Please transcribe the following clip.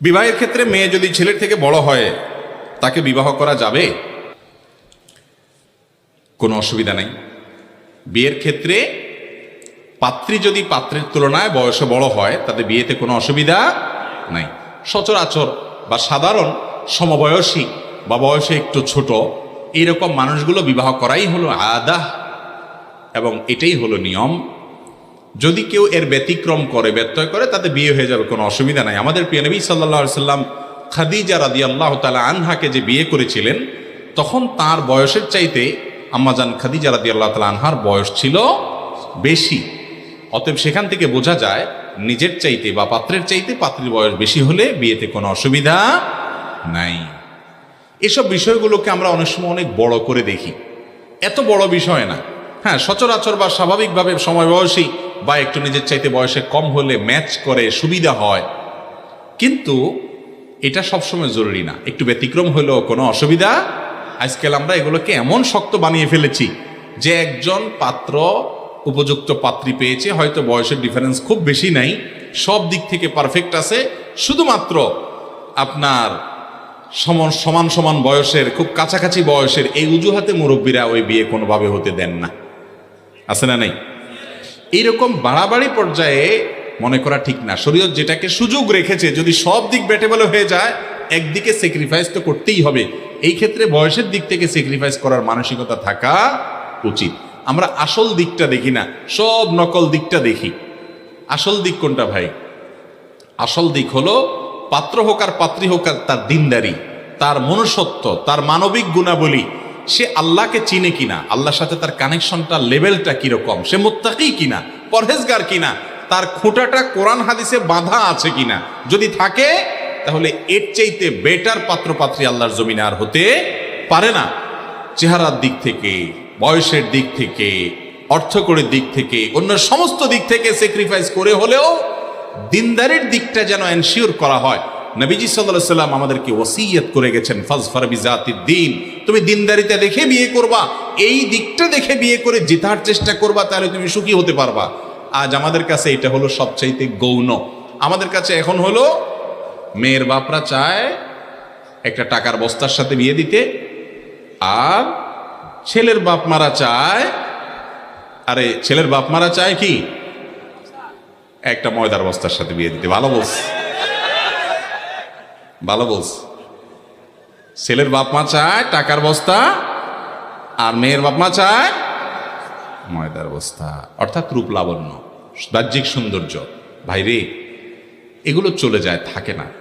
বিবাহের ক্ষেত্রে মেয়ে যদি ছেলের থেকে বড় হয় তাকে বিবাহ করা যাবে? কোনো অসুবিধা নেই। বিয়ের ক্ষেত্রে পাত্রী যদি পাত্রের তুলনায় বয়সে বড় হয় তাতে বিয়েতে কোনো অসুবিধা নাই। সচরাচর বা সাধারণ সমবয়সী বা বয়সে একটু ছোট এইরকম মানুষগুলো বিবাহ করাই হলো আদাহ, এবং এটাই হলো নিয়ম। যদি কেউ এর ব্যতিক্রম করে, ব্যত্যয় করে, তাতে বিয়ে হয়ে যাবে, কোনো অসুবিধা নাই। আমাদের প্রিয় নবী সাল্লাল্লাহু আলাইহি সাল্লাম খাদিজা রাদিয়াল্লাহু তাআলা আনহাকে যে বিয়ে করেছিলেন, তখন তার বয়সের চাইতে আম্মাজান খাদিজা রাদিয়াল্লাহু তাআলা আনহার বয়স ছিল বেশি। অতএব সেখান থেকে বোঝা যায় নিজের চাইতে বা পাত্রের চাইতে পাত্রীর বয়স বেশি হলে বিয়েতে কোনো অসুবিধা নাই। এসব বিষয়গুলোকে আমরা অনেক সময় অনেক বড় করে দেখি। এত বড় বিষয় না। হ্যাঁ, সচরাচর বা স্বাভাবিকভাবে সময় বয়সী বা একটু নিজের চাইতে বয়সে কম হলে ম্যাচ করে, সুবিধা হয়, কিন্তু এটা সবসময় জরুরি না। একটু ব্যতিক্রম হলেও কোনো অসুবিধা। আজকাল আমরা এগুলোকে এমন শক্ত বানিয়ে ফেলেছি যে একজন পাত্র উপযুক্ত পাত্রী পেয়েছে, হয়তো বয়সের ডিফারেন্স খুব বেশি নাই, সব দিক থেকে পারফেক্ট আছে, শুধুমাত্র আপনার সমান সমান বয়সের, খুব কাছাকাছি বয়সের এই অজুহাতে মুরব্বীরা ওই বিয়ে কোনোভাবে হতে দেন না। আছে না নাই? এইরকম বাড়াবাড়ি পর্যায়ে মনে করা ঠিক না। শরীয়ত যেটাকে সুযোগ রেখেছে, যদি সব দিক ব্যাটেবল হয়ে যায়, একদিকে স্যাক্রিফাইস তো করতেই হবে। এই ক্ষেত্রে বয়সের দিক থেকে স্যাক্রিফাইস করার মানসিকতা থাকা উচিত। আমরা আসল দিকটা দেখি না, সব নকল দিকটা দেখি। আসল দিক কোনটা ভাই? আসল দিক হলো পাত্র হোক আর পাত্রী হোক আর তার দিনদারি, তার মনুষ্যত্ব, তার মানবিক গুণাবলী, সে আল্লাহকে চিনে কিনা, আল্লাহর সাথে তার কানেকশনটা, লেভেলটা কিরকম, সে মুত্তাকি কিনা, পরহেজগার কিনা, তার খুঁটাটা কোরআন হাদিসে বাঁধা আছে কিনা। যদি থাকে তাহলে এর চাইতে বেটার পাত্র পাত্রী আল্লাহর জমিনে আর হতে পারে না। চেহারার দিক থেকে, বয়সের দিক থেকে, অর্থকড়ির দিক থেকে, অন্য সমস্ত দিক থেকে স্যাক্রিফাইস করে হলেও দিনদারির দিকটা যেন এনশিওর করা হয়। নবীজি সাল্লাল্লাহু আলাইহি সাল্লাম আমাদেরকে ওসিয়ত করে গেছেন, ফাজফার বিজাতিদ দ্বীন, তুমি দিনদারিতা দেখে বিয়ে করবা, এই দিকটা দেখে বিয়ে করে জেতার চেষ্টা করবা, তাহলে তুমি সুখী হতে পারবা। আজ আমাদের কাছে এটা হলো সবচাইতে গৌণ। আমাদের কাছে এখন হলো মেয়ের বাপরা চায় একটা টাকার বস্তার সাথে বিয়ে দিতে, আর ছেলের বাপ মারা চায়, ছেলের বাপ মারা চায় কি একটা ময়দার বস্তার সাথে বিয়ে দিতে। ভালো বলস, ভালো বলস। ছেলের বাপ মা চায় টাকার বস্তা, আর মেয়ের বাপ মা চায় ময়দার বস্তা, অর্থাৎ রূপ লাবণ্য, বাহ্যিক সৌন্দর্য। ভাইরে, এগুলো চলে যায়, থাকে না।